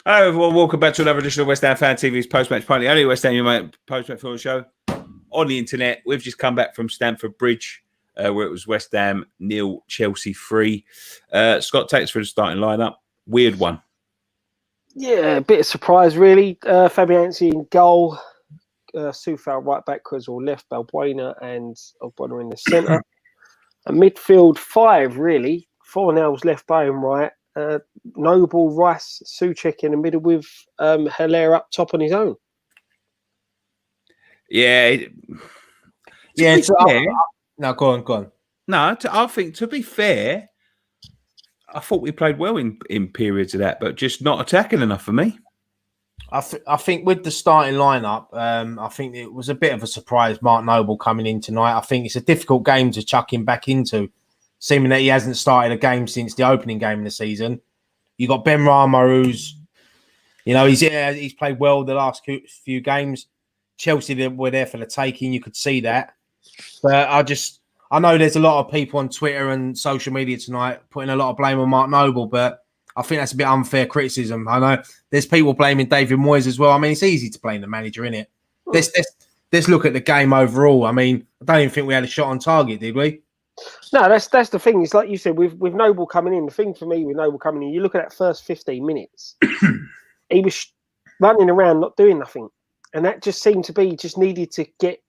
Hello, everyone. Welcome back to another edition of West Ham Fan TV's post-match pint. The only West Ham post-match football show on the internet. We've just come back from Stamford Bridge, where it was West Ham 0, Chelsea 3. Scott takes for the starting lineup. Weird one. Yeah, a bit of surprise, really. Fabianski in goal, Sufal right back, Creswell left, Balbuena and Ogbonna in the centre. A midfield 5, really. 4 nails left, Bowen right. Noble, Rice, Souček in the middle with Hilaire up top on his own. Yeah. No, go on. No, I think to be fair, I thought we played well in periods of that, but just not attacking enough for me. I think with the starting lineup, I think it was a bit of a surprise, Mark Noble coming in tonight. I think it's a difficult game to chuck him back into, seeming that he hasn't started a game since the opening game of the season. You got Ben Rama, who's, he's played well the last few games. Chelsea were there for the taking. You could see that. But I know there's a lot of people on Twitter and social media tonight putting a lot of blame on Mark Noble, but I think that's a bit unfair criticism. I know there's people blaming David Moyes as well. I mean, it's easy to blame the manager, isn't it? Let's look at the game overall. I mean, I don't even think we had a shot on target, did we? No, that's the thing. It's like you said, with Noble coming in, the thing for me with Noble coming in, you look at that first 15 minutes, he was running around not doing nothing. And that just seemed to be just needed to get,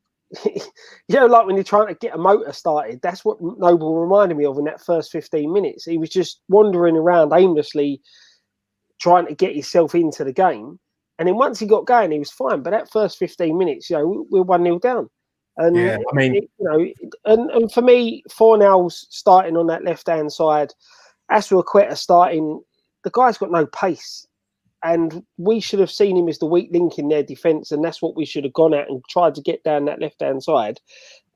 like when you're trying to get a motor started, that's what Noble reminded me of in that first 15 minutes. He was just wandering around aimlessly trying to get himself into the game. And then once he got going, he was fine. But that first 15 minutes, we're 1-0 down. And yeah, I mean, and for me, 4 nails starting on that left-hand side, Aspilicueta starting, the guy's got no pace. And we should have seen him as the weak link in their defence, and that's what we should have gone at and tried to get down that left-hand side.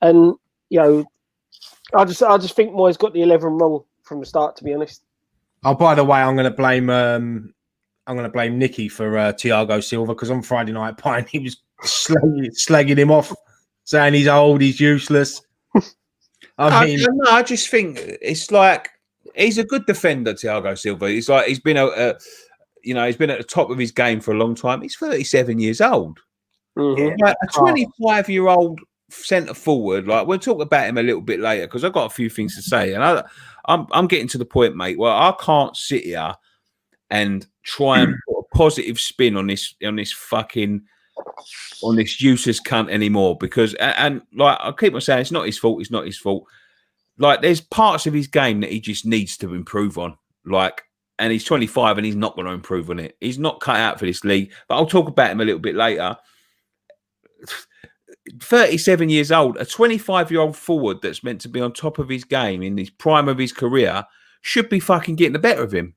And I just think Moyes got the 11 wrong from the start, to be honest. Oh, by the way, I'm going to blame Nicky for Thiago Silva, because on Friday night Pint he was slagging him off, saying he's old, he's useless. I just think it's like he's a good defender, Thiago Silva. He's been he's been at the top of his game for a long time. He's 37 years old. Mm-hmm. Like a 25-year-old centre forward. Like we'll talk about him a little bit later because I've got a few things to say, and I'm getting to the point, mate. Well, I can't sit here and try and put a positive spin on this useless cunt anymore because and like I keep on saying, it's not his fault. It's not his fault. Like there's parts of his game that he just needs to improve on. Like. And he's 25 and he's not going to improve on it. He's not cut out for this league. But I'll talk about him a little bit later. 37 years old, a 25-year-old forward that's meant to be on top of his game in his prime of his career should be fucking getting the better of him.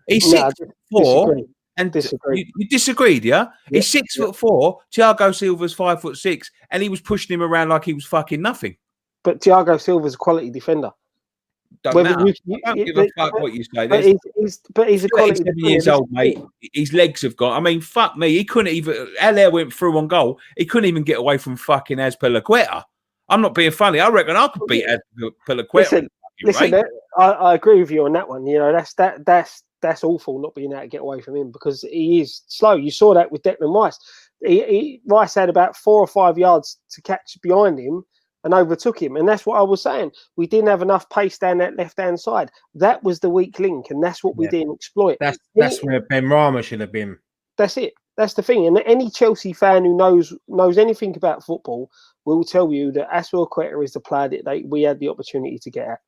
He's 6'4". And you disagreed, yeah? He's 6'4". Thiago Silva's 5'6", and he was pushing him around like he was fucking nothing. But Thiago Silva's a quality defender. I don't give a fuck what you say. But he's a quality 37 years old, mate. His legs have gone. I mean, fuck me. He couldn't even. Hilaire went through on goal. He couldn't even get away from fucking Aspilicueta. I'm not being funny. I reckon I could beat Aspilicueta. Listen, I agree with you on that one. That's awful not being able to get away from him because he is slow. You saw that with Declan Rice. Rice had about 4 or 5 yards to catch behind him and overtook him. And that's what I was saying. We didn't have enough pace down that left-hand side. That was the weak link, and that's what we didn't exploit. That's where Ben Rama should have been. That's it. That's the thing. And any Chelsea fan who knows anything about football will tell you that Aspilicueta is the player that we had the opportunity to get at.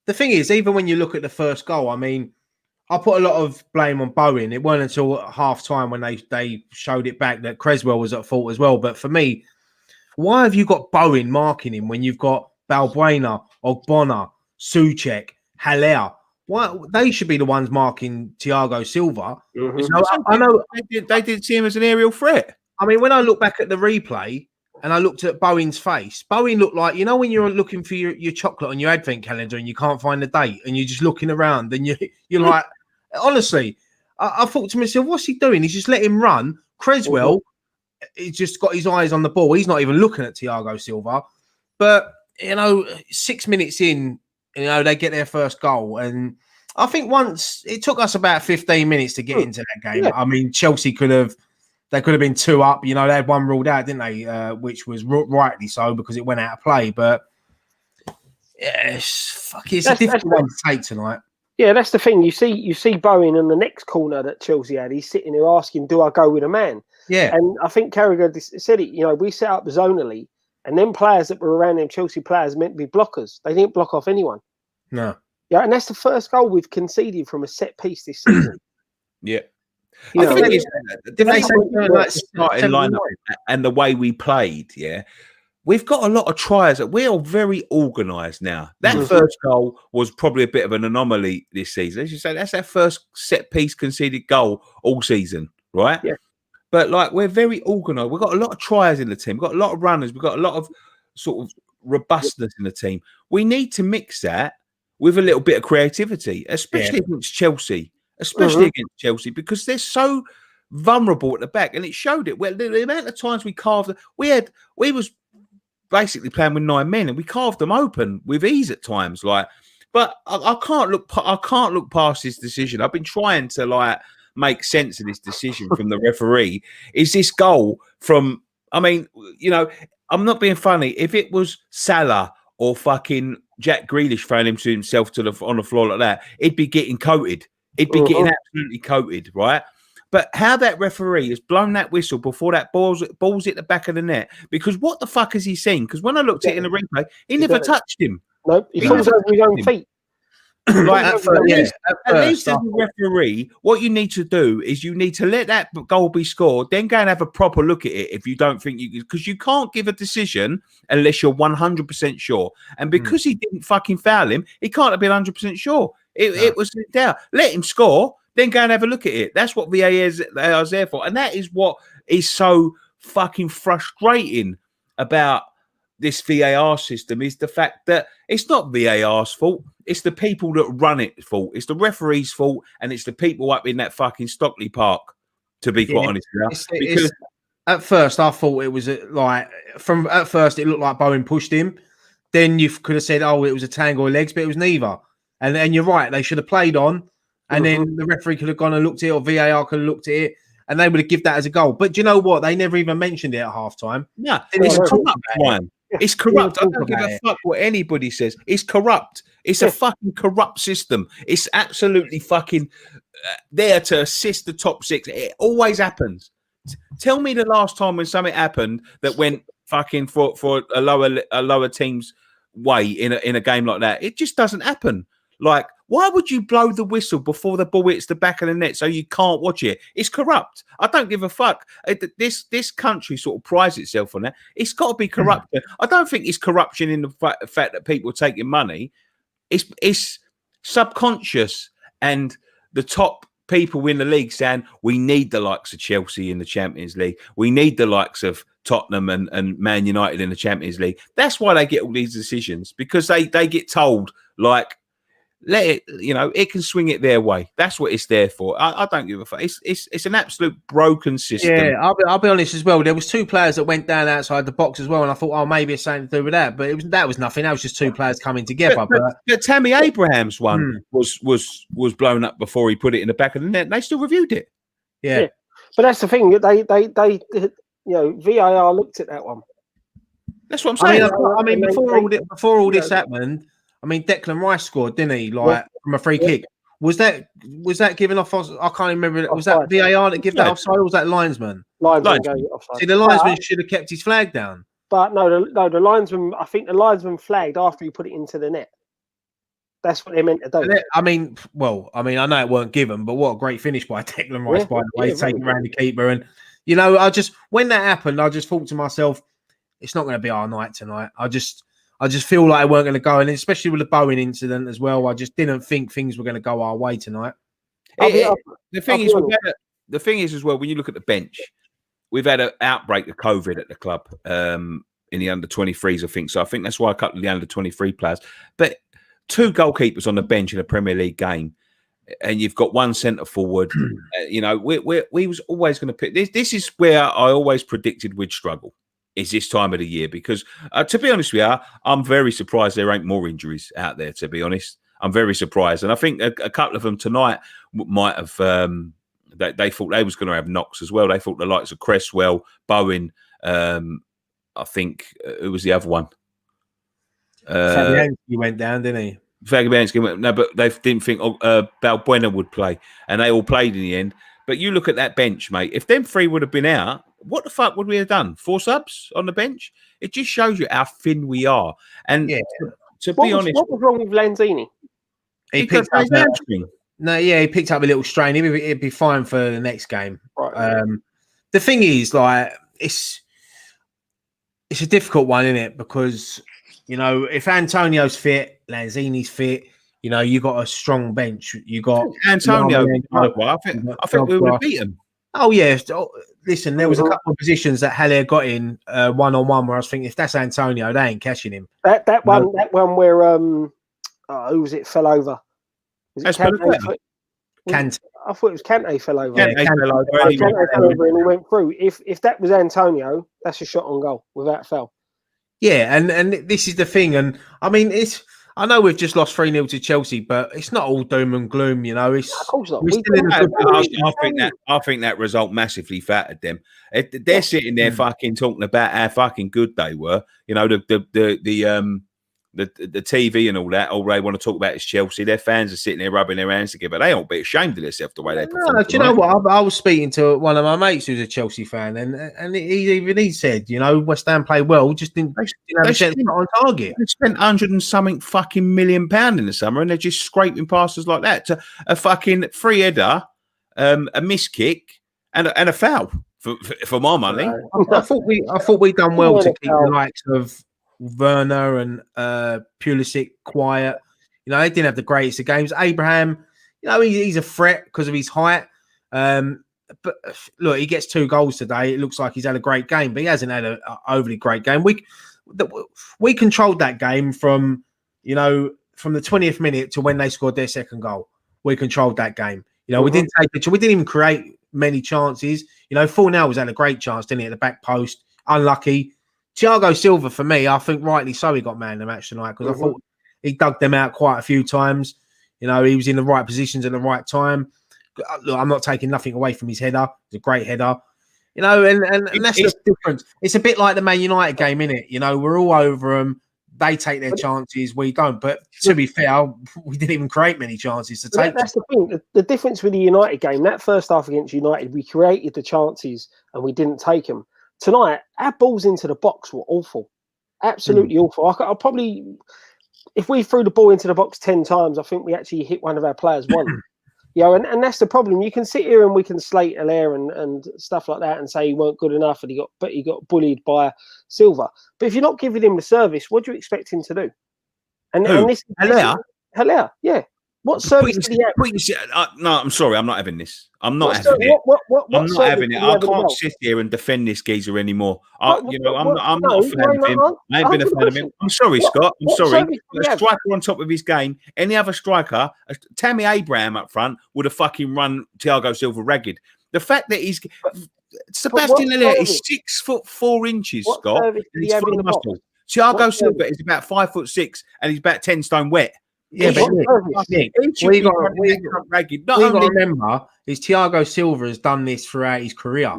The thing is, even when you look at the first goal, I mean, I put a lot of blame on Bowen. It wasn't until half-time when they showed it back that Creswell was at fault as well. But for me, why have you got Bowen marking him when you've got Balbuena, Ogbonna, Souček, Hilaire? Why they should be the ones marking Thiago Silva? Mm-hmm. So I know they didn't see him as an aerial threat. I mean, when I look back at the replay and I looked at Bowen's face, Bowen looked like, when you're looking for your chocolate on your advent calendar and you can't find the date and you're just looking around and you're like, honestly, I thought to myself, what's he doing? He's just let him run. Creswell. He's just got his eyes on the ball. He's not even looking at Thiago Silva. But, 6 minutes in, they get their first goal. And I think once it took us about 15 minutes to get into that game. Yeah. I mean, Chelsea could have been 2 up. You know, they had one ruled out, didn't they? Which was rightly so because it went out of play. But yeah, it's a difficult one to take tonight. Yeah, that's the thing. You see Bowen in the next corner that Chelsea had. He's sitting there asking, "Do I go with a man?" Yeah, and I think Carragher said it. You know, we set up zonally, and then players that were around them, Chelsea players, meant to be blockers. They didn't block off anyone. No. Yeah, and that's the first goal we've conceded from a set piece this season. Yeah. You know, did they say like starting lineup and the way we played? Yeah, we've got a lot of tries. We are very organised now. That first goal was probably a bit of an anomaly this season. As you say, that's our first set piece conceded goal all season, right? Yeah. But like we're very organised. We've got a lot of tries in the team. We've got a lot of runners. We've got a lot of sort of robustness in the team. We need to mix that with a little bit of creativity, especially against Chelsea. Especially against Chelsea, because they're so vulnerable at the back, and it showed it. Well, the amount of times we carved, we was basically playing with 9 men, and we carved them open with ease at times. Like, but I can't look past this decision. I've been trying to like make sense of this decision from the referee. Is this goal from? I mean, you know, I'm not being funny. If it was Salah or fucking Jack Grealish throwing him to himself on the floor like that, he'd be getting coated. It'd be getting absolutely coated, right? But how that referee has blown that whistle before that ball's at the back of the net, because what the fuck has he seen? Because when I looked at it in the replay, he never touched him. Nope, he falls over his own feet. Like, at least as a referee, what you need to do is you need to let that goal be scored, then go and have a proper look at it if you don't think you... Because you can't give a decision unless you're 100% sure. And because he didn't fucking foul him, he can't have been 100% sure. It was down. Let him score, then go and have a look at it. That's what VAR is there for. And that is what is so fucking frustrating about this VAR system, is the fact that it's not VAR's fault. It's the people that run it fault. It's the referee's fault, and it's the people up in that fucking Stockley Park, to be quite honest with you. Because at first I thought it was at first it looked like Bowen pushed him. Then you could have said, oh, it was a tangle of legs, but it was neither. And then you're right, they should have played on, and then the referee could have gone and looked at it, or VAR could have looked at it, and they would have given that as a goal. But do you know what? They never even mentioned it at halftime. No, it's corrupt, man. It's corrupt. I don't give a fuck what anybody says. It's corrupt. It's a fucking corrupt system. It's absolutely fucking there to assist the top six. It always happens. Tell me the last time when something happened that went fucking for a lower team's way in a game like that. It just doesn't happen. Like, why would you blow the whistle before the ball hits the back of the net so you can't watch it? It's corrupt. I don't give a fuck. This country sort of prides itself on that. It's got to be corrupt. I don't think it's corruption in the fact that people are taking money. It's subconscious, and the top people in the league saying we need the likes of Chelsea in the Champions League. We need the likes of Tottenham and Man United in the Champions League. That's why they get all these decisions, because they get told, like, let it, you know, it can swing it their way. That's what it's there for. I don't give a fuck. It's an absolute broken system. Yeah, I'll be honest as well. There was 2 players that went down outside the box as well, and I thought, oh, maybe it's something to do with that. But that was nothing. That was just 2 players coming together. But Tammy Abraham's one was blown up before he put it in the back of the net, and they still reviewed it. Yeah. But that's the thing. They you know, VAR looked at that one. That's what I'm saying. I mean, before all this happened, I mean, Declan Rice scored, didn't he? Like from a free kick. Was that given off? I can't remember. Was that VAR that gave that offside, or was that linesman? Linesman gave it offside. See, the linesman should have kept his flag down. But no, the linesman. I think the linesman flagged after he put it into the net. That's what they meant to do. I mean, I know it weren't given, but what a great finish by Declan Rice, by the way, taking around the keeper. And you know, when that happened, I just thought to myself, it's not going to be our night tonight. I just feel like I weren't going to go, and especially with the Bowen incident as well, I just didn't think things were going to go our way tonight. The thing is as well, when you look at the bench, we've had an outbreak of COVID at the club in the under-23s, I think. So I think that's why a couple of the under-23 players. But 2 goalkeepers on the bench in a Premier League game, and you've got 1 centre forward. You know, we was always going to pick this. This is where I always predicted we'd struggle. Is this time of the year, because to be honest with you, I'm very surprised there ain't more injuries out there, to be honest. I'm very surprised. And I think a couple of them tonight might have. They thought they was going to have knocks as well. They thought the likes of Cresswell, Bowen. I think who was the other one? Fabianski went down, didn't he? Fabianski went. No, but they didn't think Balbuena would play, and they all played in the end. But you look at that bench, mate. If them three would have been out, what the fuck would we have done? 4 subs on the bench? It just shows you how thin we are. And to be honest, what was wrong with Lanzini? He picked up he picked up a little strain. He'd be fine for the next game. Right. The thing is, like, it's a difficult one, isn't it? Because if Antonio's fit, Lanzini's fit. You got a strong bench. You got Antonio. I think we would have beat him. Oh yeah. Listen, there was a couple of positions that Haller got in 1-on-1 where I was thinking, if that's Antonio, they ain't catching him. That one where who was it? Fell over. Was it Kante? I thought it was Kante fell over. Kante fell over and he went through. If that was Antonio, that's a shot on goal without foul. Yeah, and this is the thing, and I mean I know we've just lost 3-0 to Chelsea, but it's not all doom and gloom, It's of course not. I think that result massively fattered them. They're sitting there fucking talking about how fucking good they were. The TV and all that. All they want to talk about is Chelsea. Their fans are sitting there rubbing their hands together. They don't be ashamed of themselves the way they perform. Do you know what? I was speaking to one of my mates who's a Chelsea fan, and he said, West Ham played well, just didn't have a chance on target. They spent 100 and something fucking million pound in the summer, and they're just scraping past us like that to a fucking free header, a miss kick, and a foul for my money. I thought we done well to keep the likes of Werner and Pulisic quiet. They didn't have the greatest of games. Abraham, he's a threat because of his height. But look, he gets 2 goals today. It looks like he's had a great game, but he hasn't had an overly great game. We controlled that game from the 20th minute to when they scored their second goal. We controlled that game. We didn't take it. We didn't even create many chances. 4-0 was had a great chance, didn't he, at the back post? Unlucky. Thiago Silva, for me, I think rightly so, he got man of the match tonight because I thought he dug them out quite a few times. He was in the right positions at the right time. Look, I'm not taking nothing away from his header. It's a great header. And that's the difference. It's a bit like the Man United game, innit? We're all over them. They take their chances, we don't. But to be fair, we didn't even create many chances to take. That's the thing. The difference with the United game, that first half against United, we created the chances and we didn't take them. Tonight, our balls into the box were awful. Absolutely awful. I'll probably, if we threw the ball into the box 10 times, I think we actually hit one of our players once. And that's the problem. You can sit here and we can slate Haller and stuff like that and say he weren't good enough and he got bullied by Silva. But if you're not giving him the service, what do you expect him to do? And this Haller, yeah. What service did he have? No, I'm sorry, I'm not having this. I'm not having it. I'm not having it. I can't sit here and defend this geezer anymore. I'm not a fan of him. I ain't been a fan of him. I'm sorry, Scott. I'm sorry. A striker on top of his game. Any other striker, Tammy Abraham up front, would have fucking run Thiago Silva ragged. The fact that he's Sebastian Haller is 6'4", Scott. And he's full of muscle. Thiago Silva is about 5'6", and he's about 10 stone wet. Yeah, but we got to remember is Thiago Silva has done this throughout his career.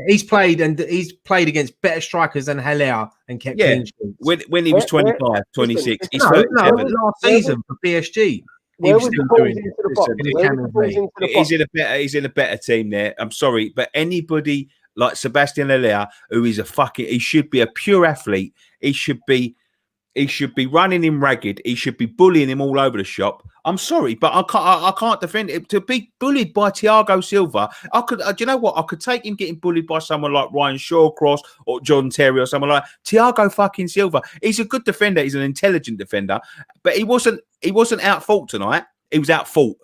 He's played against better strikers than Haller and kept clean sheets. When he was 25, 26. He's last season for PSG. He was still doing it. He's in a better team there. I'm sorry, but anybody like Sebastian Haller, who is he should be a pure athlete. He should be running him ragged. He should be bullying him all over the shop. I'm sorry, but I can't defend it. To be bullied by Thiago Silva, do you know what? I could take him getting bullied by someone like Ryan Shawcross or John Terry or someone like Thiago fucking Silva. He's a good defender. He's an intelligent defender, but he wasn't out fault tonight. He was out fault.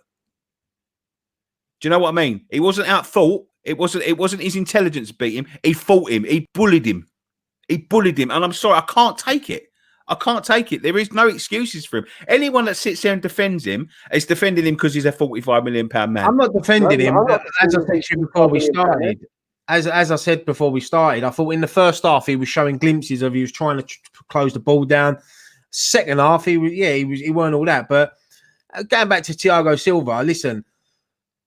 Do you know what I mean? He wasn't out fault. It wasn't his intelligence beat him. He fought him. He bullied him. And I'm sorry, I can't take it. I can't take it. There is no excuses for him. Anyone that sits there and defends him is defending him because he's a £45 million man. I'm not defending him. As I said before we started, as I said before we started, I thought in the first half he was showing glimpses of he was trying to close the ball down. Second half, he weren't all that. But going back to Thiago Silva, listen,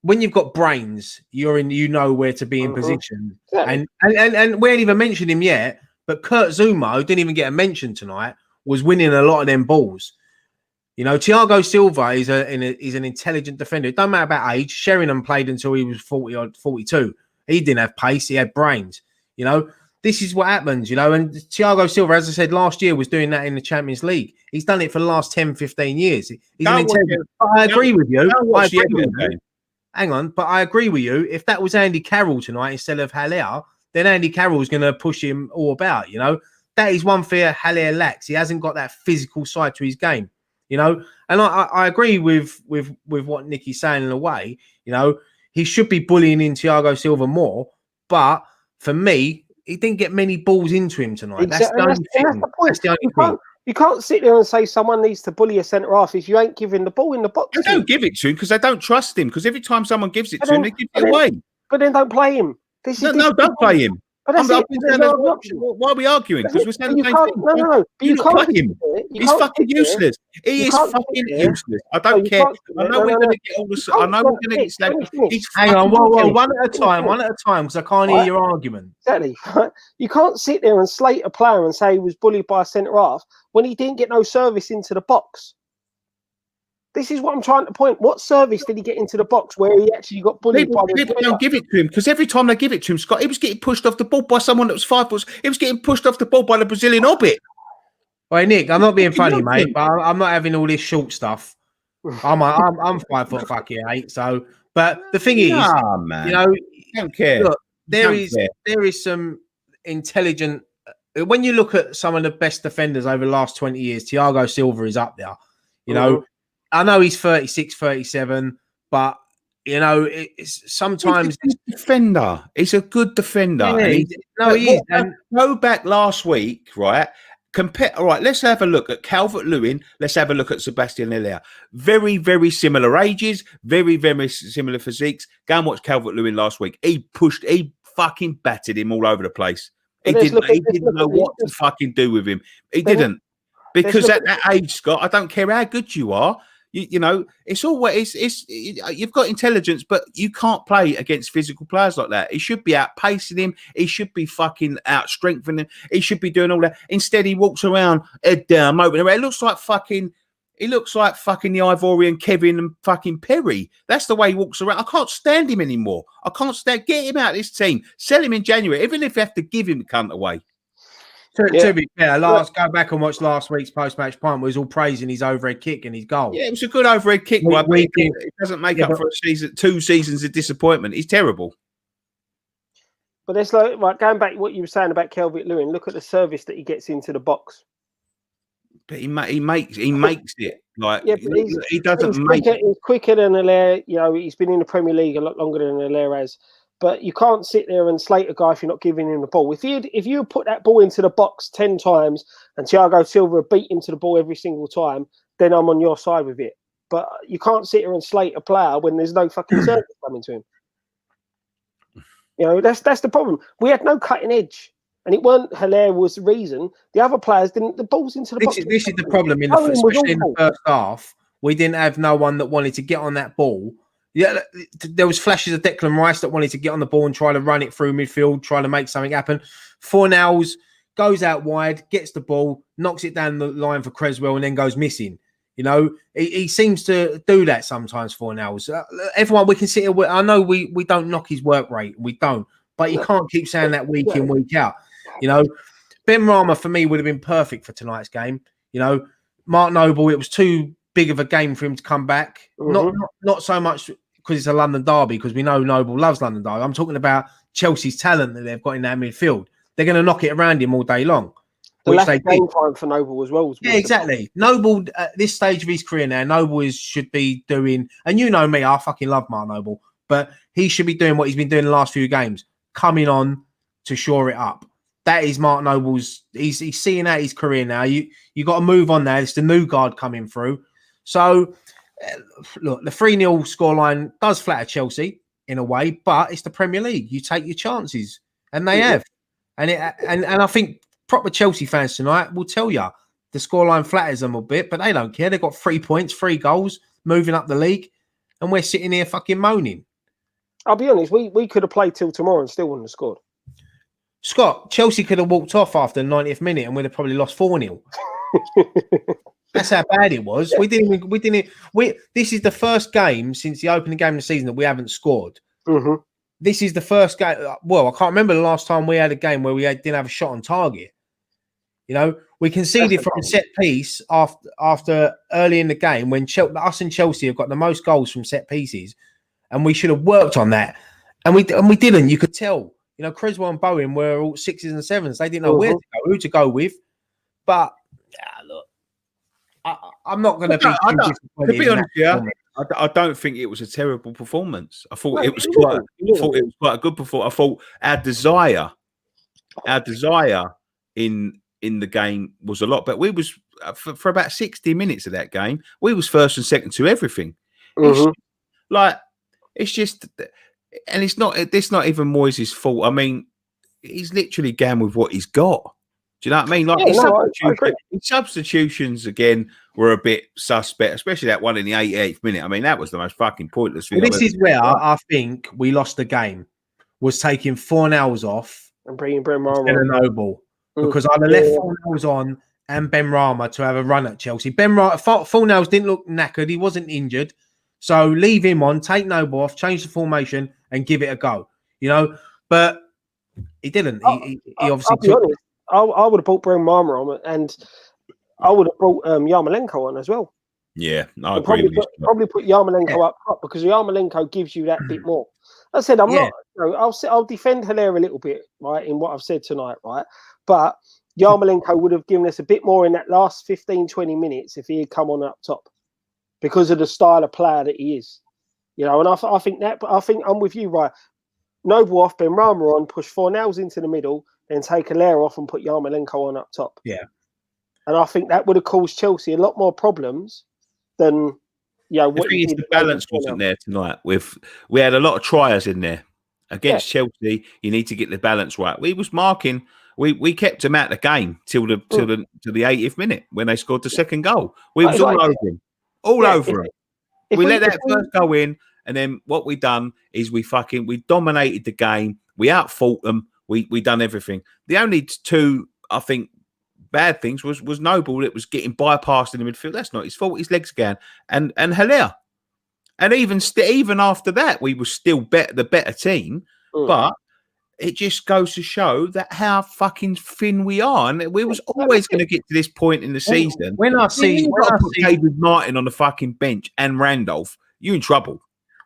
when you've got brains, you know where to be in position. Yeah. And we ain't even mentioned him yet, but Kurt Zuma, who didn't even get a mention tonight, was winning a lot of them balls. You know, Thiago Silva is an intelligent defender. It don't matter about age. Sheringham played until he was 40 or 42. He didn't have pace. He had brains. You know, this is what happens, you know. And Thiago Silva, as I said, last year was doing that in the Champions League. He's done it for the last 10, 15 years. He's an intelligent. I agree with you. Hang on, but I agree with you. If that was Andy Carroll tonight instead of Haller, then Andy Carroll's going to push him all about, you know. That is one fear Haller lacks. He hasn't got that physical side to his game, you know. And I agree with what Nicky's saying in a way. You know, he should be bullying in Thiago Silva more. But for me, he didn't get many balls into him tonight. Exactly. That's the only thing. You can't sit there and say someone needs to bully a centre half if you ain't giving the ball in the box. They don't give it to him because they don't trust him. Because every time someone gives it to him, they give it away. But then don't play him. Don't play him. Why are we arguing? Because we're saying the same thing. No. You can't play him. He's fucking useless. He is fucking useless. I don't care. I know we're going to get all this. I know we're going to get. Hang on, well, one at a time, because I can't hear your argument. Exactly. You can't sit there and slate a player and say he was bullied by a centre half when he didn't get no service into the box. This is what I'm trying to point. What service did he get into the box where he actually got bullied? People don't give it to him because every time they give it to him, Scott, he was getting pushed off the ball by someone that was 5 foot. He was getting pushed off the ball by the Brazilian Hobbit. Well, Nick, I'm not being funny, mate, but I'm not having all this short stuff. I'm 5 foot fucking 8. So, but the thing is, man. You know, don't care. Look, there is some intelligent. When you look at some of the best defenders over the last 20 years, Thiago Silva is up there. You know. I know he's 36, 37, but, you know, it's sometimes... He's a good defender. He's a good defender. Yeah, he is. And go back last week, right? All right, let's have a look at Calvert-Lewin. Let's have a look at Sebastian Haller. Very, very similar ages. Very, very similar physiques. Go and watch Calvert-Lewin last week. He fucking battered him all over the place. He didn't know what to fucking do with him. He didn't. Because at that age, Scott, I don't care how good you are. You know, it's always you've got intelligence, but you can't play against physical players like that. He should be out pacing him. He should be fucking out strengthening him. He should be doing all that. Instead, he walks around head down, moping around. He looks like fucking the Ivorian Kevin and fucking Perry. That's the way he walks around. I can't stand him anymore. I can't stand. Get him out of this team. Sell him in January, even if you have to give him the cunt away. To be fair, go back and watch last week's post-match Pint. Was all praising his overhead kick and his goal. Yeah, it was a good overhead kick. It doesn't make up for a season, 2 seasons of disappointment. He's terrible. But it's like going back to what you were saying about Calvert-Lewin. Look at the service that he gets into the box. But he makes it like he doesn't make it. He's quicker than Haller. You know, he's been in the Premier League a lot longer than Haller has. But you can't sit there and slate a guy if you're not giving him the ball. If you put that ball into the box 10 times and Thiago Silva beat him to the ball every single time, then I'm on your side with it. But you can't sit here and slate a player when there's no fucking service coming to him. You know, that's the problem. We had no cutting edge. And it weren't Haller was the reason. The other players didn't. The balls into the box. This is the problem, especially in the first half. We didn't have no one that wanted to get on that ball. Yeah, there was flashes of Declan Rice that wanted to get on the ball and try to run it through midfield, try to make something happen. Fornals goes out wide, gets the ball, knocks it down the line for Creswell, and then goes missing. You know, he seems to do that sometimes. Fornals. Everyone, we can sit here. I know we don't knock his work rate, we don't, but you can't keep saying that week in, week out. You know, Ben Rama for me would have been perfect for tonight's game. You know, Mark Noble, it was too big of a game for him to come back. Not so much because it's a London derby, because we know Noble loves London derby. I'm talking about Chelsea's talent that they've got in that midfield. They're going to knock it around him all day long. The last game time for Noble as well. Yeah, exactly. Noble, at this stage of his career now, Noble should be doing, and you know me, I fucking love Mark Noble, but he should be doing what he's been doing the last few games, coming on to shore it up. That is Mark Noble's, he's seeing out his career now. You got to move on now. It's the new guard coming through. So, look, the 3-0 scoreline does flatter Chelsea in a way, but it's the Premier League. You take your chances, and they have. And I think proper Chelsea fans tonight will tell you The scoreline flatters them a bit, but they don't care. They've got 3 points, 3 goals, moving up the league, and we're sitting here fucking moaning. I'll be honest, we could have played till tomorrow and still wouldn't have scored. Scott, Chelsea could have walked off after the 90th minute and we'd have probably lost 4-0. That's how bad it was. This is the first game since the opening game of the season that we haven't scored. Mm-hmm. This is the first game. Well, I can't remember the last time we had a game where we didn't have a shot on target. You know, we conceded from a set piece after early in the game when us and Chelsea have got the most goals from set pieces, and we should have worked on that, and we didn't. You could tell. You know, Creswell and Bowen were all 6s and 7s. They didn't know where to go, who to go with. But look, I'm not going to be. To be honest, I don't think it was a terrible performance. I thought it was quite a good performance. I thought our desire in the game was a lot, but we was for about 60 minutes of that game, we was first and second to everything. It's just, and it's not even Moyes' fault. I mean, he's literally going with what he's got. Do you know what I mean? Like his substitutions again were a bit suspect, especially that one in the 88th minute. I mean, that was the most fucking pointless thing. This is where I think we lost the game. Was taking Fornals off and bringing Benrahma Noble, because I'd have left Fornals on and Benrahma to have a run at Chelsea. Fornals didn't look knackered. He wasn't injured, so leave him on, take Noble off, change the formation, and give it a go. You know, but he didn't. He obviously took. I would have brought Benrahma on, and I would have brought Yarmolenko on as well. Yeah, I agree with you. Probably put Yarmolenko up top, because Yarmolenko gives you that bit more. I said I'm not. You know, I'll defend Hilaire a little bit, right, in what I've said tonight, right. But Yarmolenko would have given us a bit more in that last 15-20 minutes if he had come on up top, because of the style of player that he is. You know, and I think that. But I think I'm with you, right. Noble off, Benrahma on, push Fornals into the middle, then take Hilaire off and put Yarmolenko on up top. Yeah. And I think that would have caused Chelsea a lot more problems than, what the balance wasn't there tonight. We had a lot of triers in there. Against Chelsea, you need to get the balance right. We was marking, we kept them out the game till the 80th minute when they scored the second goal. We was all over him. Over him. We let that first go in, and then what we done is we dominated the game. We outfought them. We done everything. The only two, I think, bad things was Noble that was getting bypassed in the midfield. That's not his fault. His legs going and Hilaire. And even after that, we were still the better team. But it just goes to show that how fucking thin we are, and we was always going to get to this point in the season. When I see David Martin on the fucking bench and Randolph, you're in trouble.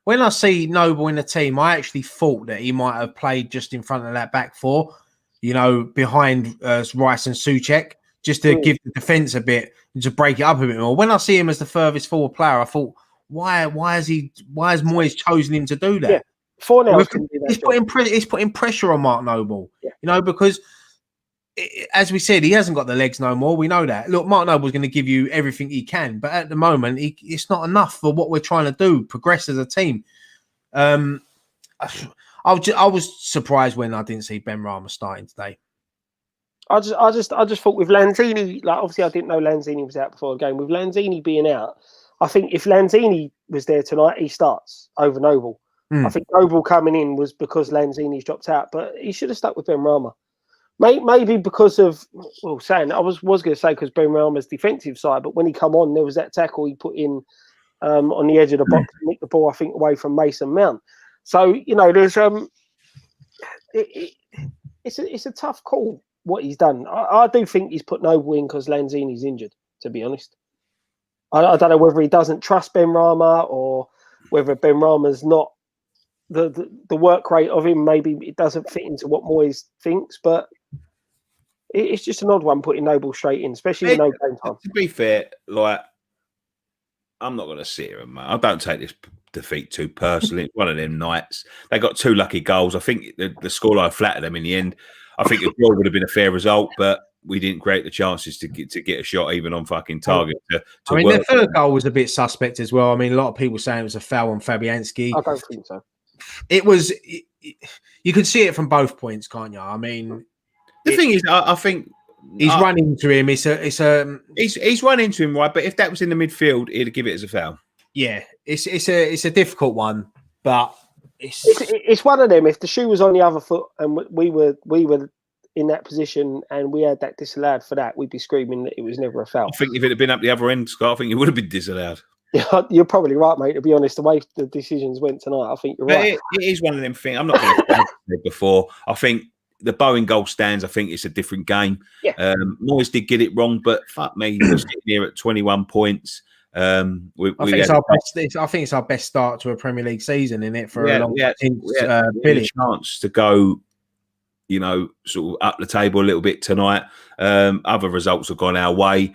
When I see Noble in the team, I actually thought that he might have played just in front of that back four, behind Rice and Souček, just to give the defence a bit, and to break it up a bit more. When I see him as the furthest forward player, I thought, why has Moyes chosen him to do that? Yeah. He's putting pressure on Mark Noble, because as we said, he hasn't got the legs no more. We know that. Look, Mark Noble's going to give you everything he can, but at the moment, it's not enough for what we're trying to do, progress as a team. I was surprised when I didn't see Benrahma starting today. I just thought with Lanzini, like obviously I didn't know Lanzini was out before the game. With Lanzini being out, I think if Lanzini was there tonight, he starts over Noble. I think Noble coming in was because Lanzini's dropped out, but he should have stuck with Benrahma. Maybe because of, I was going to say because Benrahma's defensive side, but when he come on, there was that tackle he put in on the edge of the box to nick the ball, I think, away from Mason Mount. So, there's it's a tough call what he's done. I do think he's put Noble in because Lanzini's injured, to be honest. I don't know whether he doesn't trust Benrahma or whether Benrahma's not the work rate of him. Maybe it doesn't fit into what Moyes thinks, but it's just an odd one putting Noble straight in, especially with no game time. To be fair, I'm not going to sit here and I don't take this defeat too personally. It's one of them nights. They got 2 lucky goals. I think the scoreline flattered them in the end. I think the draw would have been a fair result, but we didn't create the chances to get a shot even on fucking target. The third goal was a bit suspect as well. I mean, a lot of people saying it was a foul on Fabianski. I don't think so. It was. You could see it from both points, can't you? I mean, the thing is, I think He's run into him. He's run into him, right? But if that was in the midfield, he'd give it as a foul. Yeah, it's a difficult one, but it's one of them. If the shoe was on the other foot and we were in that position and we had that disallowed for that, we'd be screaming that it was never a foul. I think if it had been up the other end, Scott, I think it would have been disallowed. Yeah, you're probably right, mate. To be honest, the way the decisions went tonight, I think you're right. It is one of them things. I'm not going to say before. I think the Bowen goal stands. I think it's a different game. Yeah. Moyes did get it wrong, but fuck me, we're sitting here at 21 points. I think it's our best start to a Premier League season in it for a long time. We had a chance to go, sort of up the table a little bit tonight. Other results have gone our way.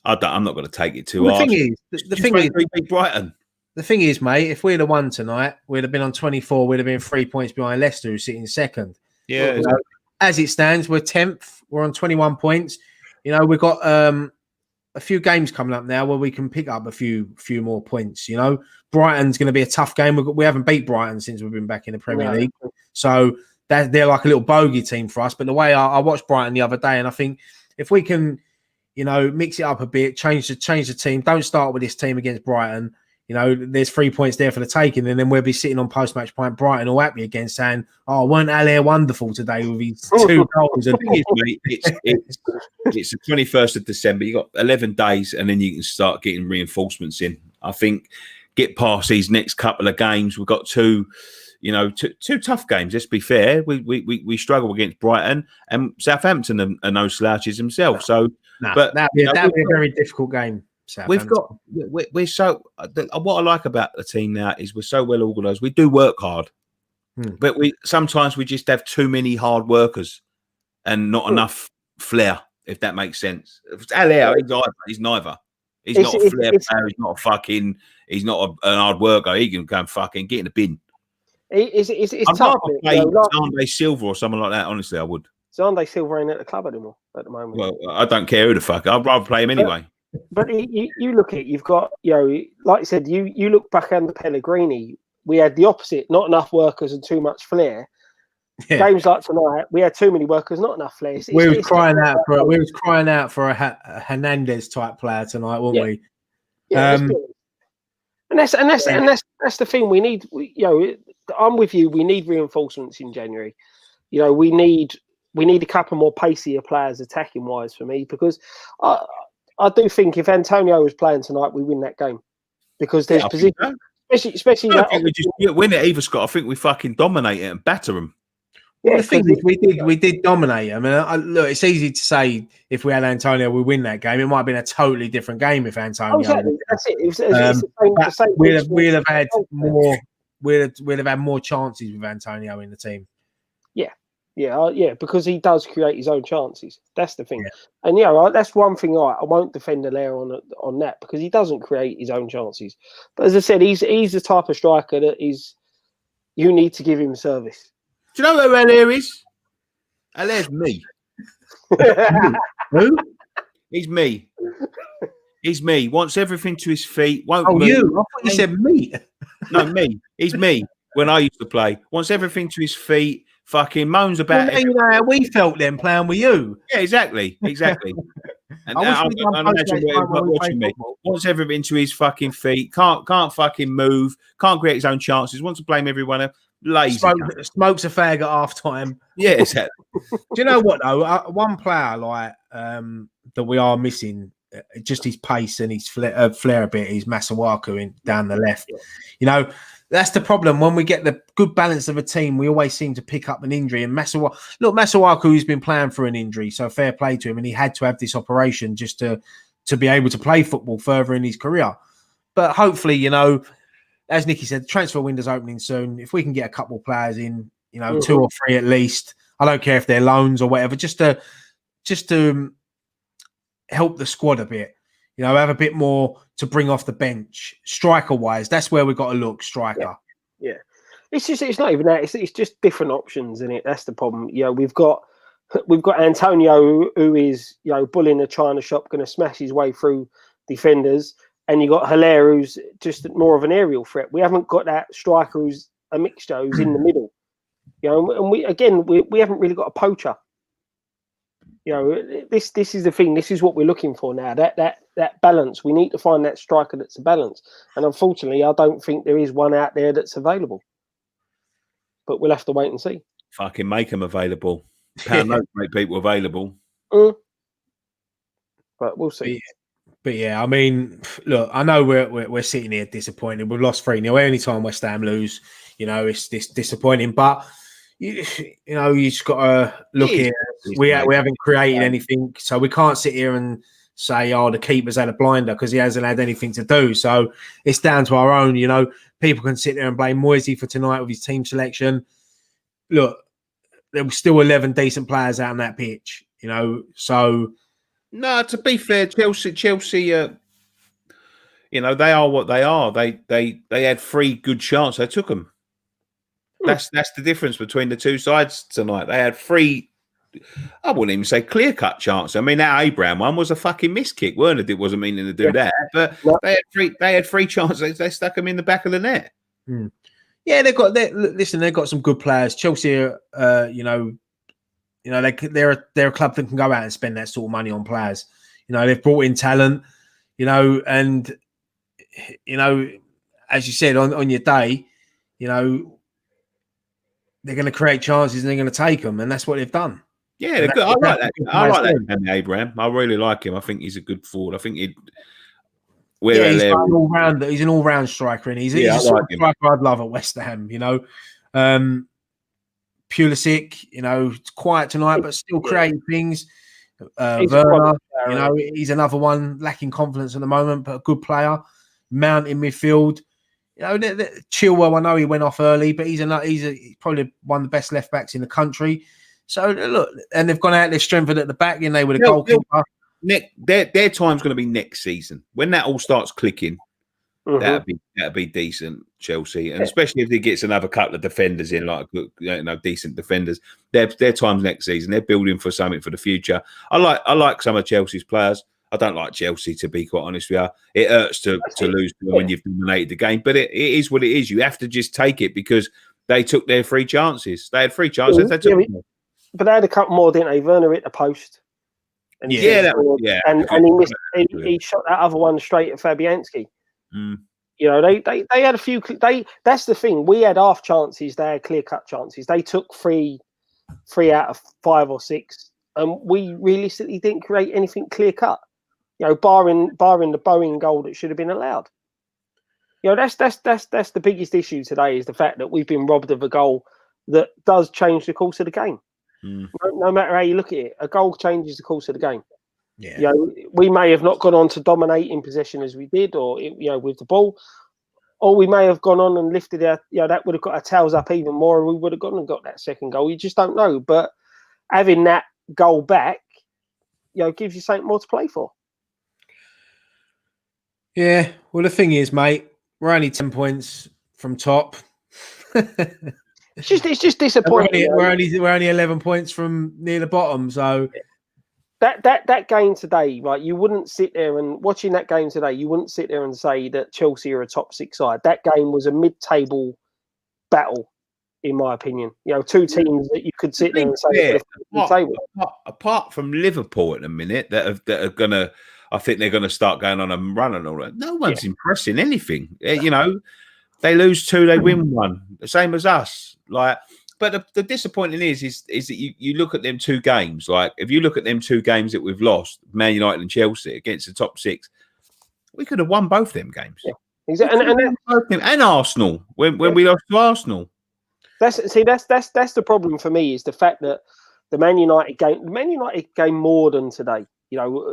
I'm not going to take it too hard. The thing is, beat Brighton. The thing is, mate, if we'd have won tonight, we'd have been on 24. We'd have been 3 points behind Leicester, who's sitting second. Yeah. So, as it stands, we're 10th. We're on 21 points. We've got a few games coming up now where we can pick up a few more points. Brighton's going to be a tough game. We haven't beat Brighton since we've been back in the Premier League, so they're like a little bogey team for us. But the way I watched Brighton the other day, and I think if we can, mix it up a bit, change the team. Don't start with this team against Brighton. There's 3 points there for the taking, and then we'll be sitting on post-match point Brighton all happy again, saying, "Oh, weren't Allaire wonderful today with his 2 goals?" The thing is, mate, it's the 21st of December. You got 11 days, and then you can start getting reinforcements in. I think get past these next couple of games. We've got two tough games. Let's be fair. We struggle against Brighton, and Southampton are no slouches themselves. So, that'd be a very difficult game. We're so. What I like about the team now is we're so well organised. We do work hard, but sometimes we just have too many hard workers and not enough flair. If that makes sense. Allaire, he's neither. He's not a flair player. He's not a fucking. He's not an hard worker. He can go and fucking get in the bin. It's I'd tough. rather play Sunday Silva or someone like that. Honestly, I would. Sunday Silva ain't at the club anymore at the moment. Well, I don't care who the fuck. I'd rather play him anyway. But you look at, you've got, like you said, you look back under Pellegrini, we had the opposite, not enough workers and too much flair. Yeah. Games like tonight, we had too many workers, not enough flair. We was crying out for a Hernandez type player tonight, weren't we? Yeah, and that's the thing we need. I'm with you. We need reinforcements in January. We need a couple more pacier players attacking wise for me, because I do think if Antonio was playing tonight, we win that game, because there's position, especially. I don't think we just win it either, Scott. I think we fucking dominate it and batter them. Well, the thing is, we did dominate them. Look, it's easy to say if we had Antonio, we win that game. It might have been a totally different game if Antonio. Exactly. That's it. It's the same we'd have had more. We'd have had more chances with Antonio in the team. Yeah, because he does create his own chances. That's the thing. Yeah. And that's one thing I won't defend Allaire on that, because he doesn't create his own chances. But as I said, he's the type of striker that you need to give him service. Do you know who Allaire is? Allaire's me. Who? He's me. He's me. Wants everything to his feet. Won't move. You? I thought you said me. No, me. He's me. When I used to play, wants everything to his feet. Fucking moans about it. You know how we felt then playing with you. Yeah, exactly. And I imagine watching me. Wants everything to his fucking feet. Can't fucking move. Can't create his own chances. Wants to blame everyone else. Lazy. Smokes a fag at half time. Yeah, exactly. Do you know what though? One player that we are missing, just his pace and his flair a bit, is Masuaku down the left. That's the problem. When we get the good balance of a team, we always seem to pick up an injury. And Masuaku's been playing for an injury, so fair play to him. And he had to have this operation just to be able to play football further in his career. But hopefully, as Nicky said, the transfer window's opening soon. If we can get a couple of players in, 2 or 3 at least, I don't care if they're loans or whatever, just to help the squad a bit. Have a bit more to bring off the bench, striker-wise. That's where we've got to look, striker. Yeah. It's not even that. It's just different options, isn't it? That's the problem. We've got Antonio, who is, bullying the China shop, going to smash his way through defenders, and you got Allaire, who's just more of an aerial threat. We haven't got that striker who's a mixture, who's in the middle. And we haven't really got a poacher. This is the thing. This is what we're looking for now. That balance. We need to find that striker that's a balance. And unfortunately, I don't think there is one out there that's available. But we'll have to wait and see. Fucking make them available. Pound notes make people available. But we'll see. But yeah, I mean, look, I know we're sitting here disappointed. We've lost 3-0. Any time West Ham lose, it's disappointing. But you just got to look here. We haven't created anything, so we can't sit here and say, "Oh, the keeper's had a blinder," because he hasn't had anything to do. So it's down to our own. People can sit there and blame Moyes for tonight with his team selection. Look, there were still 11 decent players out on that pitch. So. No, to be fair, Chelsea, they are what they are. They had 3 good chances. They took them. That's the difference between the two sides tonight. They had 3. I wouldn't even say clear-cut chances. I mean, that Abraham one was a fucking miss kick. Werner wasn't meaning to do that, but they had 3 chances. They stuck them in the back of the net. Yeah, they've got some good players. Chelsea, they're a club that can go out and spend that sort of money on players. They've brought in talent, and as you said on your day, they're going to create chances and they're going to take them, and that's what they've done. Yeah, they're good. I like that. I like that Abraham. I really like him. I think he's a good forward. I think he's an all-round striker, and he's a sort of striker I'd love at West Ham. Pulisic, it's quiet tonight, but still creating things. Werner, he's another one lacking confidence at the moment, but a good player. Mount in midfield. Chilwell, I know he went off early, but he's probably one of the best left backs in the country. So look, and they've gone out, they're strengthened at the back, and they were the goalkeeper. Their time's going to be next season when that all starts clicking. That'd be decent, Chelsea, and especially if he gets another couple of defenders in, like decent defenders. Their time's next season. They're building for something for the future. I like some of Chelsea's players. I don't like Chelsea, to be quite honest with you. It hurts to lose to them when you've dominated the game, but it is what it is. You have to just take it because they took their 3 chances. They had 3 chances. They took them. But they had a couple more, didn't they? Werner hit the post. And he missed. He shot that other one straight at Fabianski. They had a few. That's the thing. We had half chances. They had clear cut chances. They took 3 out of 5 or 6, and we realistically didn't create anything clear cut. Barring the Bowen goal that should have been allowed. That's the biggest issue today, is the fact that we've been robbed of a goal that does change the course of the game. No matter how you look at it, a goal changes the course of the game. Yeah. We may have not gone on to dominate in possession as we did, or with the ball, or we may have gone on and lifted our, that would have got our tails up even more, and we would have gone and got that second goal. You just don't know. But having that goal back, gives you something more to play for. Yeah. Well, the thing is, mate, we're only 10 points from top. It's just disappointing. We're only 11 points from near the bottom. So that game today, right? You wouldn't sit there and watching that game today. You wouldn't sit there and say that Chelsea are a top 6 side. That game was a mid-table battle, in my opinion. 2 teams that you could sit there and say apart from Liverpool at the minute that are gonna. I think they're going to start going on a run and all that. No one's impressing anything. They lose 2, they win 1. The same as us. But the disappointing is that you look at them 2 games. Like, if you look at them 2 games that we've lost, Man United and Chelsea against the top 6, we could have won both them games. Yeah, exactly. And Arsenal when we lost to Arsenal. That's the problem for me, is the fact that the Man United game more than today.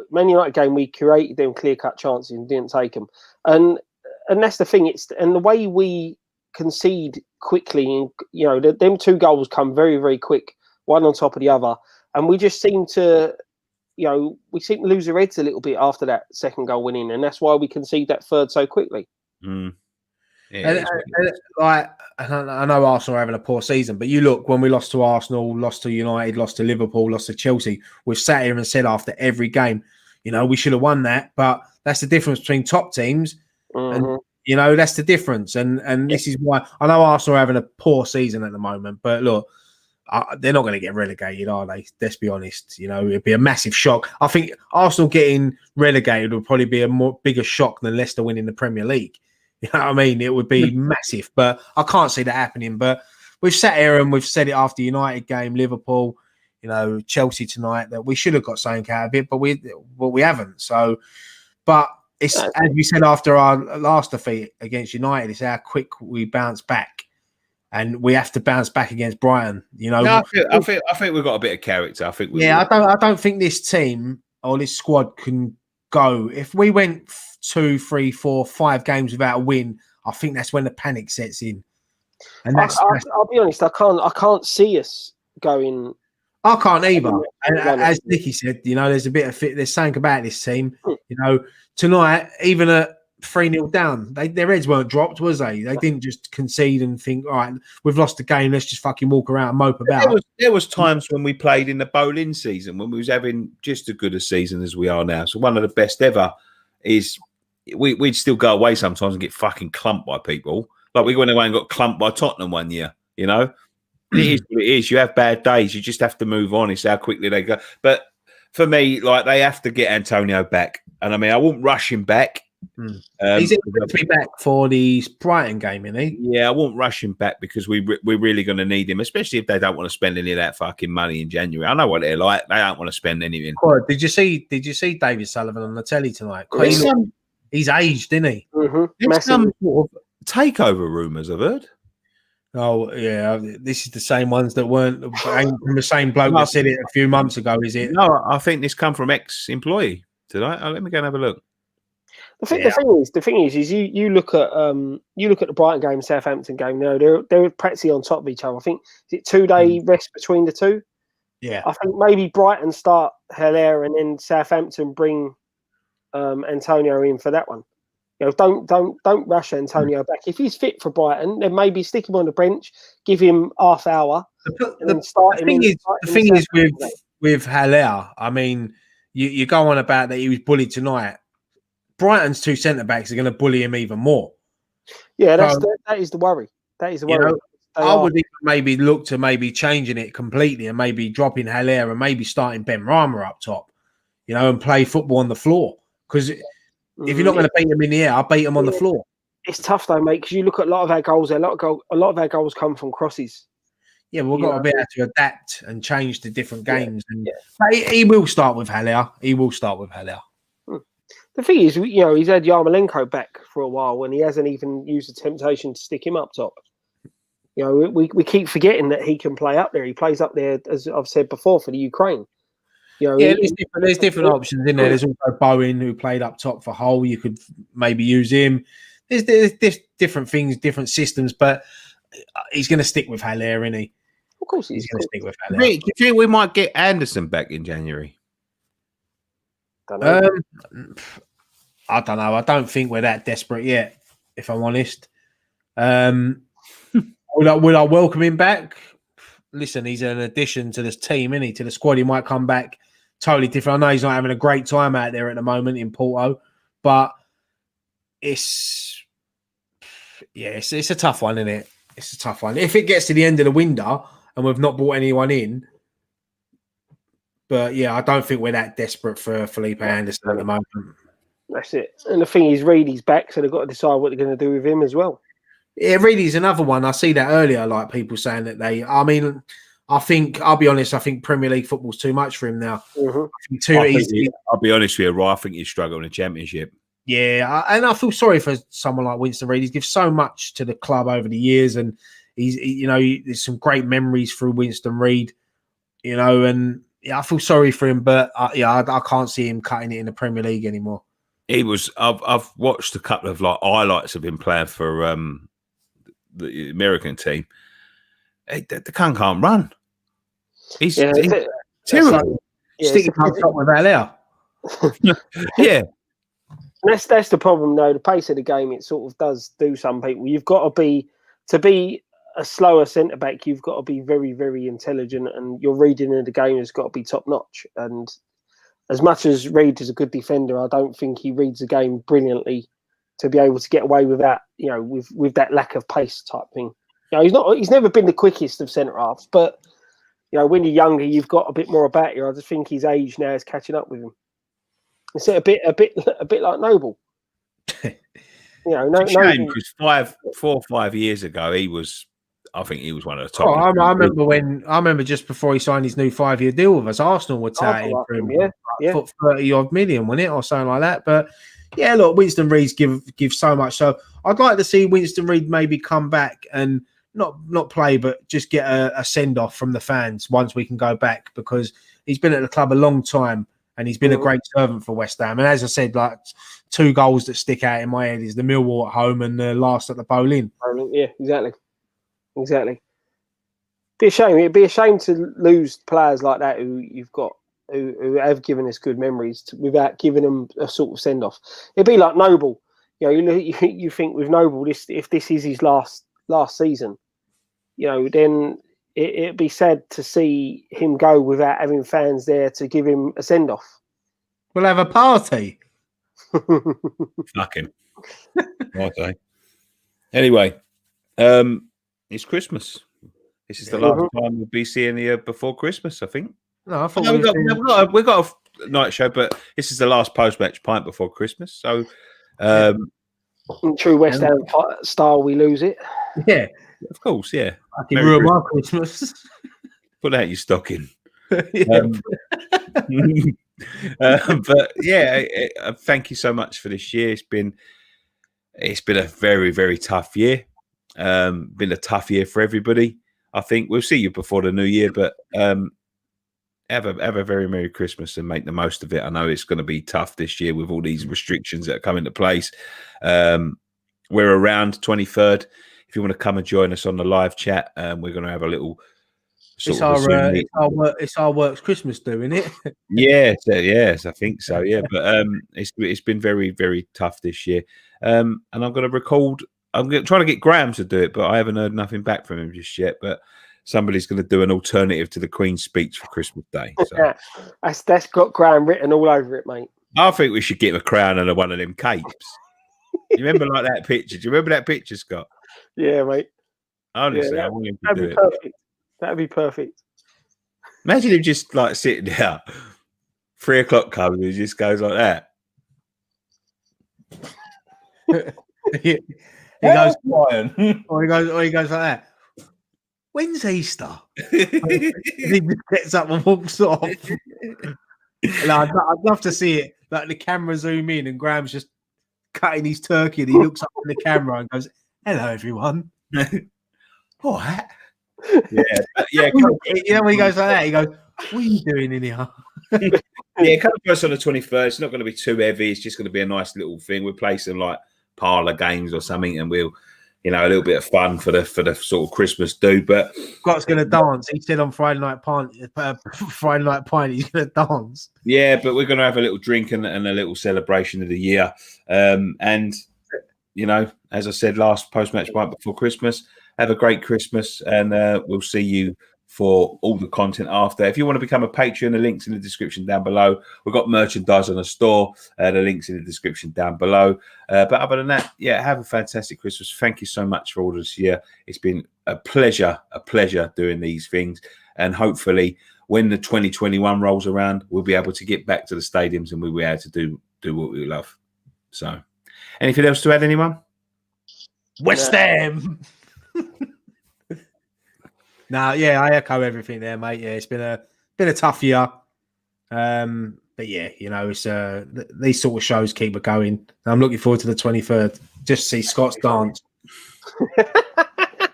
Man United game, we created them clear-cut chances and didn't take them, and that's the thing. And the way we concede quickly, and them 2 goals come very, very quick, one on top of the other, and we just seem to, lose our heads a little bit after that second goal winning, and that's why we concede that third so quickly. Yeah, I know Arsenal are having a poor season, but you look, when we lost to Arsenal, lost to United, lost to Liverpool, lost to Chelsea, we've sat here and said after every game, we should have won that. But that's the difference between top teams, and that's the difference. And this is why I know Arsenal are having a poor season at the moment. But look, they're not going to get relegated, are they? Let's be honest. You know, it'd be a massive shock. I think Arsenal getting relegated would probably be a bigger shock than Leicester winning the Premier League. You know what I mean? It would be massive, but I can't see that happening. But we've sat here and we've said it after United game, Liverpool, you know, Chelsea tonight, that we should have got something out of it, but we haven't. So, but it's, as we said after our last defeat against United, it's how quick we bounce back. And we have to bounce back against Brighton. You know, no, I think we've got a bit of character. I think. I don't think this team or this squad can go. If we went 2, 3, 4, 5 games without a win, I think that's when the panic sets in. And I'll be honest, I can't see us going. I can't either. And as Nicky said, you know, there's something about this team. You know, tonight, even at 3-0 down, their heads weren't dropped, was they? They didn't just concede and think, all right, we've lost the game, let's just fucking walk around and mope about. There was times when we played in the Boleyn season when we was having just as good a season as we are now. So one of the best ever is we'd still go away sometimes and get fucking clumped by people. Like we went away and got clumped by Tottenham one year, you know? It is what it is. You have bad days. You just have to move on. It's how quickly they go. But for me, like, they have to get Antonio back. And I mean, I won't rush him back. He's going to be back for the Brighton game, isn't he? Yeah, I won't rush him back because we're really going to need him, especially if they don't want to spend any of that fucking money in January. I know what they're like; they don't want to spend anything. Did you see David Sullivan on the telly tonight? He's aged, isn't he? There's some sort of takeover rumours I've heard. Oh yeah, this is the same ones that weren't from the same bloke that said it a few months ago. Is it? No, I think this come from ex-employee. Did I? Let me go and have a look. The thing is, you look at the Brighton game, Southampton game. Now they're practically on top of each other. I think is it 2-day rest between the two. Yeah, I think maybe Brighton start Haller and then Southampton bring Antonio in for that one. You know, don't rush Antonio back. If he's fit for Brighton, then maybe stick him on the bench, give him half hour, and then start him. The thing is with Haller, I mean, you go on about that he was bullied tonight. Brighton's 2 centre backs are going to bully him even more. Yeah, that is the worry. That is the worry. You know, I would even maybe look to maybe changing it completely and maybe dropping Haller and maybe starting Ben Rama up top, you know, and play football on the floor. Because if you're not going to beat them in the air, I'll beat them on the floor. It's tough though, mate, because you look at a lot of our goals. A lot of our goals come from crosses. Yeah, we've got to be able to adapt and change to different games. But he will start with Haller. The thing is, you know, he's had Yarmolenko back for a while and he hasn't even used the temptation to stick him up top. You know, we keep forgetting that he can play up there. He plays up there, as I've said before, for the Ukraine. You know, there's different options in there. There's also Bowen who played up top for Hull. You could maybe use him. There's different things, different systems, but he's going to stick with Haller, isn't he? Of course he's going to stick with Haller. Do you think we might get Anderson back in January? I don't know. I don't think we're that desperate yet, if I'm honest. Would I welcome him back? Listen, he's an addition to this team, isn't he? To the squad, he might come back totally different. I know he's not having a great time out there at the moment in Porto, but it's a tough one, isn't it? It's a tough one. If it gets to the end of the window and we've not brought anyone in, but yeah, I don't think we're that desperate for Felipe Anderson at the moment. That's it. And the thing is, Reedy's back, so they've got to decide what they're going to do with him as well. Yeah, Reedy's another one. I see that earlier, like people saying that I think, I'll be honest, I think Premier League football's too much for him now. I think too easy. I'll be honest with you, Roy, I think he's struggling in the Championship. Yeah, and I feel sorry for someone like Winston Reid. He's given so much to the club over the years, and there's some great memories through Winston Reid, you know, and yeah, I feel sorry for him, but I can't see him cutting it in the Premier League anymore. He was. I've watched a couple of highlights of him playing for the American team. They can't run. He's terrible. Sticking up top with Haller. Yeah. That's the problem, though. The pace of the game, it sort of does do some people. You've got to be a slower centre back. You've got to be very, very intelligent, and your reading of the game has got to be top notch. And as much as Reid is a good defender, I don't think he reads the game brilliantly to be able to get away with that. You know, with that lack of pace type thing. You know, he's never been the quickest of centre halves, but You know, when you're younger, you've got a bit more about you. I just think his age now is catching up with him. It's a bit like Noble. You know, it's a shame because 4 or 5 years ago, I think he was one of the top. Oh, I remember just before he signed his new 5-year deal with us, Arsenal were touting for him, 30-odd million, wasn't it, or something like that. But yeah, look, Winston Reid's give so much. So I'd like to see Winston Reid maybe come back and not play, but just get a send off from the fans once we can go back, because he's been at the club a long time and he's been a great servant for West Ham. And as I said, like 2 goals that stick out in my head is the Millwall at home and the last at the Boleyn. Yeah, exactly. It'd be a shame to lose players like that who you've got who have given us good memories without giving them a sort of send off. It'd be like Noble. You know, you think with Noble, if this is his last season, you know, then it'd be sad to see him go without having fans there to give him a send off. We'll have a party. Fuck him. Okay. Anyway, it's Christmas. This is the last time we'll be seeing you before Christmas, I think. No, I thought we've got a night show, but this is the last post-match pint before Christmas. So, in true West Ham style, we lose it. Yeah, of course, yeah. I can ruin my Christmas. Put out your stocking. But yeah, thank you so much for this year. It's been a very, very tough year. Been a tough year for everybody. I think we'll see you before the new year, but have a very Merry Christmas and make the most of it. I know it's going to be tough this year with all these restrictions that come into place. We're around 23rd. If you want to come and join us on the live chat, we're going to have a little. It's our works Christmas do, isn't it? Yes, I think so. Yeah, but it's been very, very tough this year. And I'm going to record. I'm trying to get Graham to do it, but I haven't heard nothing back from him just yet. But somebody's going to do an alternative to the Queen's speech for Christmas Day. So. That's got Graham written all over it, mate. I think we should get him a crown and one of them capes. You remember like that picture? Do you remember that picture, Scott? Yeah, mate. Honestly, I want him to do it. Perfect. That'd be perfect. Imagine him just like sitting there. 3 o'clock comes and he just goes like that. He goes, Brian. Or he goes like that. When's Easter? He just gets up and walks off. I'd love to see it. Like the camera zoom in and Graham's just cutting his turkey and he looks up in the camera and goes, "Hello, everyone." All right. Yeah. You know when he goes like that, he goes, "What are you doing in here?" Yeah, come to us on the 23rd. It's not going to be too heavy. It's just going to be a nice little thing. We'll play some like parlor games or something, and we'll, a little bit of fun for the sort of Christmas do. But Scott's going to dance. He said on Friday night pint, he's going to dance. Yeah, but we're going to have a little drink and a little celebration of the year. And as I said, last post-match pint before Christmas. Have a great Christmas, and we'll see you for all the content after. If you want to become a Patreon, the link's in the description down below. We've got merchandise on the store. The link's in the description down below. But other than that, have a fantastic Christmas. Thank you so much for all this year. It's been a pleasure doing these things. And hopefully when the 2021 rolls around, we'll be able to get back to the stadiums and we'll be able to do what we love. So anything else to add, anyone? West Ham. No, I echo everything there, mate. Yeah, it's been a tough year, but it's these sort of shows keep it going. I'm looking forward to the 23rd. Just see Scott's dance,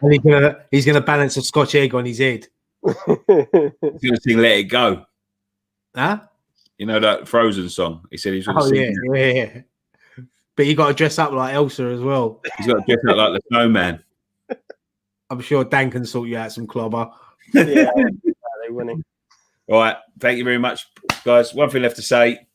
and he's gonna balance a Scotch egg on his head. He's gonna sing "Let It Go." Huh? You know that Frozen song? He said he's gonna sing. Yeah. But you got to dress up like Elsa as well. He's got to dress up like the snowman. I'm sure Dan can sort you out some clobber. Yeah, they're winning. All right. Thank you very much, guys. One thing left to say.